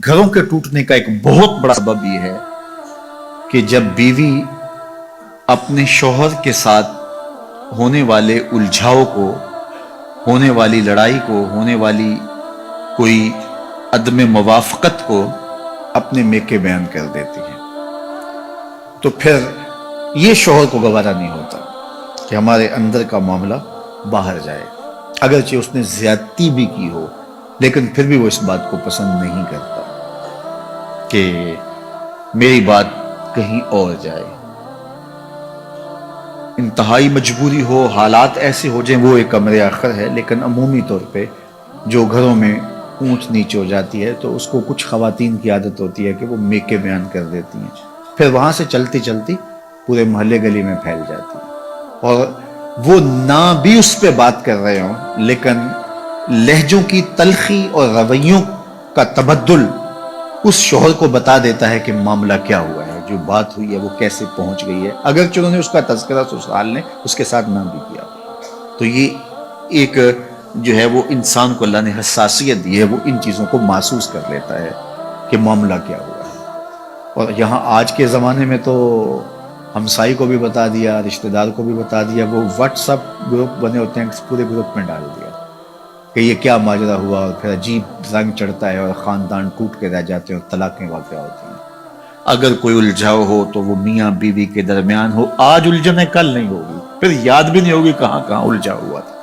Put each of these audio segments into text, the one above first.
گھروں کے ٹوٹنے کا ایک بہت بڑا سبب یہ ہے کہ جب بیوی اپنے شوہر کے ساتھ ہونے والے الجھاؤ کو، ہونے والی لڑائی کو، ہونے والی کوئی عدم موافقت کو اپنے میکے بیان کر دیتی ہے، تو پھر یہ شوہر کو گوارا نہیں ہوتا کہ ہمارے اندر کا معاملہ باہر جائے، اگرچہ اس نے زیادتی بھی کی ہو، لیکن پھر بھی وہ اس بات کو پسند نہیں کرتا کہ میری بات کہیں اور جائے۔ انتہائی مجبوری ہو، حالات ایسے ہو جائیں، وہ ایک امر آخر ہے، لیکن عمومی طور پہ جو گھروں میں اونچ نیچ ہو جاتی ہے تو اس کو کچھ خواتین کی عادت ہوتی ہے کہ وہ میکے بیان کر دیتی ہیں، پھر وہاں سے چلتی چلتی پورے محلے گلی میں پھیل جاتی ہیں، اور وہ نہ بھی اس پہ بات کر رہے ہوں لیکن لہجوں کی تلخی اور رویوں کا تبدل اس شوہر کو بتا دیتا ہے کہ معاملہ کیا ہوا ہے، جو بات ہوئی ہے وہ کیسے پہنچ گئی ہے، اگرچہ انہوں نے اس کا تذکرہ سسرال نے اس کے ساتھ نہ بھی کیا۔ تو یہ ایک جو ہے وہ انسان کو اللہ نے حساسیت دی ہے، وہ ان چیزوں کو محسوس کر لیتا ہے کہ معاملہ کیا ہوا ہے۔ اور یہاں آج کے زمانے میں تو ہمسائی کو بھی بتا دیا، رشتہ دار کو بھی بتا دیا، وہ واٹس ایپ گروپ بنے ہوتے ہیں، پورے گروپ میں ڈال دیا کہ یہ کیا ماجرا ہوا، اور پھر عجیب رنگ چڑھتا ہے اور خاندان ٹوٹ کے رہ جاتے ہیں اور طلاقیں واقع ہوتی ہیں۔ اگر کوئی الجھاؤ ہو تو وہ میاں بیوی کے درمیان ہو، آج الجھنے کل نہیں ہوگی، پھر یاد بھی نہیں ہوگی کہاں کہاں الجھا ہوا تھا۔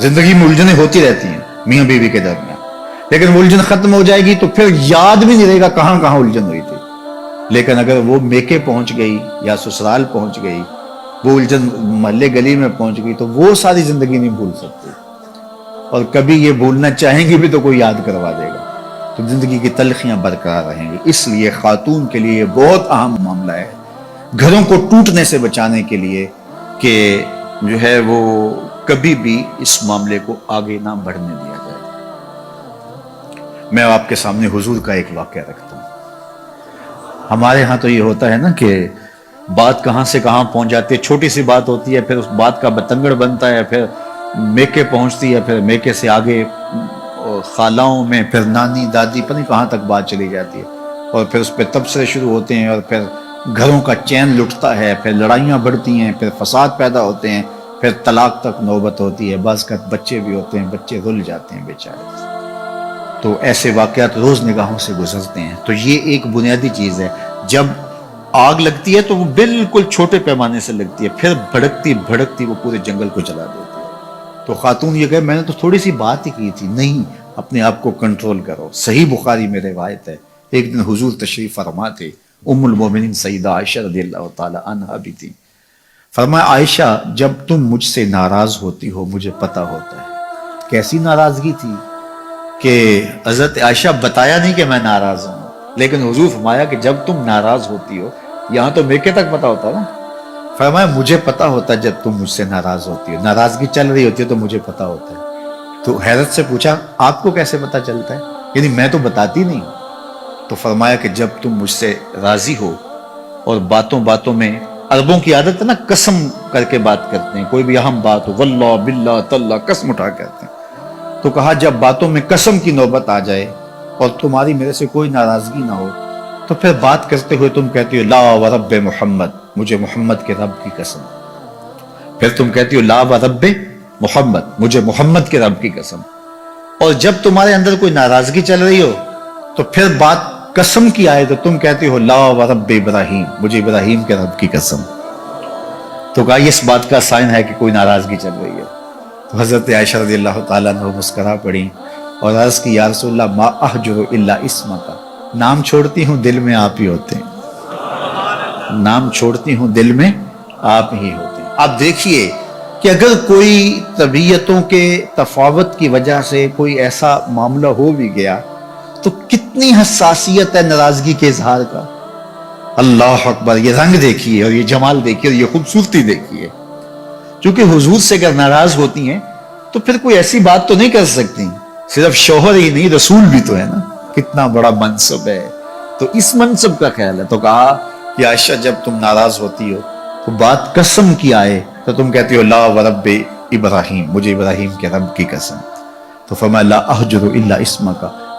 زندگی میں الجھنیں ہوتی رہتی ہیں میاں بیوی کے درمیان، لیکن وہ الجھن ختم ہو جائے گی تو پھر یاد بھی نہیں رہے گا کہاں کہاں الجھن ہوئی تھی۔ لیکن اگر وہ میکے پہنچ گئی یا سسرال پہنچ گئی، وہ الجھن محلے گلی میں پہنچ گئی، تو وہ ساری زندگی نہیں بھول سکتی، اور کبھی یہ بھولنا چاہیں گے بھی تو کوئی یاد کروا دے گا، تو زندگی کی تلخیاں برقرار رہیں گی۔ اس لیے خاتون کے لیے یہ بہت اہم معاملہ ہے گھروں کو ٹوٹنے سے بچانے کے لیے کہ جو ہے وہ کبھی بھی اس معاملے کو آگے نہ بڑھنے دیا جائے۔ میں آپ کے سامنے حضور کا ایک واقعہ رکھتا ہوں۔ ہمارے ہاں تو یہ ہوتا ہے نا کہ بات کہاں سے کہاں پہنچ جاتی ہے، چھوٹی سی بات ہوتی ہے، پھر اس بات کا بتنگڑ بنتا ہے، پھر میکے پہنچتی ہے، پھر میکے سے آگے خالاؤں میں، پھر نانی دادی، پتہ نہیں کہاں تک بات چلی جاتی ہے، اور پھر اس پہ تبصرے شروع ہوتے ہیں، اور پھر گھروں کا چین لٹتا ہے، پھر لڑائیاں بڑھتی ہیں، پھر فساد پیدا ہوتے ہیں، پھر طلاق تک نوبت ہوتی ہے، بعض کا بچے بھی ہوتے ہیں، بچے رل جاتے ہیں بیچارے۔ تو ایسے واقعات روز نگاہوں سے گزرتے ہیں۔ تو یہ ایک بنیادی چیز ہے، جب آگ لگتی ہے تو وہ بالکل چھوٹے پیمانے سے لگتی ہے، پھر بھڑکتی بھڑکتی وہ پورے جنگل کو جلا دیتی ہے۔ تو خاتون یہ کہے میں نے تو تھوڑی سی بات ہی کی تھی، نہیں، اپنے آپ کو کنٹرول کرو۔ صحیح بخاری میں روایت ہے، ایک دن حضور تشریف فرما تھے، ام المومنین سیدہ عائشہ رضی اللہ تعالی عنہا بھی تھی۔ فرمایا عائشہ جب تم مجھ سے ناراض ہوتی ہو مجھے پتہ ہوتا ہے۔ کیسی ناراضگی تھی کہ حضرت عائشہ بتایا نہیں کہ میں ناراض ہوں، لیکن حضور فرمایا کہ جب تم ناراض ہوتی ہو، یہاں تو میکے تک پتہ ہوتا ہے نا، فرمایا مجھے پتہ ہوتا ہے جب تم مجھ سے ناراض ہوتی ہو، ناراضگی چل رہی ہوتی ہے تو مجھے پتہ ہوتا ہے۔ تو حیرت سے پوچھا آپ کو کیسے پتہ چلتا ہے؟ یعنی میں تو بتاتی نہیں۔ تو فرمایا کہ جب تم مجھ سے راضی ہو اور باتوں باتوں میں، عربوں کی عادت ہے نا قسم کر کے بات کرتے ہیں، کوئی بھی اہم بات ہو، واللہ باللہ تاللہ، قسم اٹھا کرتے ہیں، تو کہا جب باتوں میں قسم کی نوبت آ جائے اور تمہاری میرے سے کوئی ناراضگی نہ ہو تو پھر بات کرتے ہوئے تم کہتی ہو لا ورب محمد، مجھے محمد کے رب کی قسم، پھر تم کہتی ہو لا ورب محمد، مجھے محمد کے رب کی قسم، اور جب تمہارے اندر کوئی ناراضگی چل رہی ہو تو پھر بات قسم کی آئے تو تم کہتی ہو لا ورب ابراہیم، مجھے ابراہیم کے رب کی قسم۔ تو کہا یہ اس بات کا سائن ہے کہ کوئی ناراضگی چل رہی ہے۔ تو حضرت عائشہ رضی اللہ تعالیٰ عنہ مسکرا پڑی اور عرض کی یا رسول اللہ ما احجر الا اسمک، نام چھوڑتی ہوں دل میں آپ ہی ہوتے ہیں، نام چھوڑتی ہوں دل میں آپ ہی ہوتے ہیں۔ آپ دیکھیے کہ اگر کوئی طبیعتوں کے تفاوت کی وجہ سے کوئی ایسا معاملہ ہو بھی گیا تو کتنی حساسیت ہے ناراضگی کے اظہار کا۔ اللہ اکبر، یہ رنگ دیکھیے اور یہ جمال دیکھیے اور یہ خوبصورتی دیکھیے۔ چونکہ حضور سے اگر ناراض ہوتی ہیں تو پھر کوئی ایسی بات تو نہیں کر سکتی، صرف شوہر ہی نہیں رسول بھی تو ہے نا، کتنا بڑا منصب ہے، تو اس منصب کا خیال ہے۔ تو کہا کہ عائشہ جب تم ناراض ہوتی ہو تو بات قسم کی آئے تو تم کہتی ہو لا ورب ابراہیم، مجھے ابراہیم کے رب کی قسم۔ تو فرمایا لا احجر الا اسمک،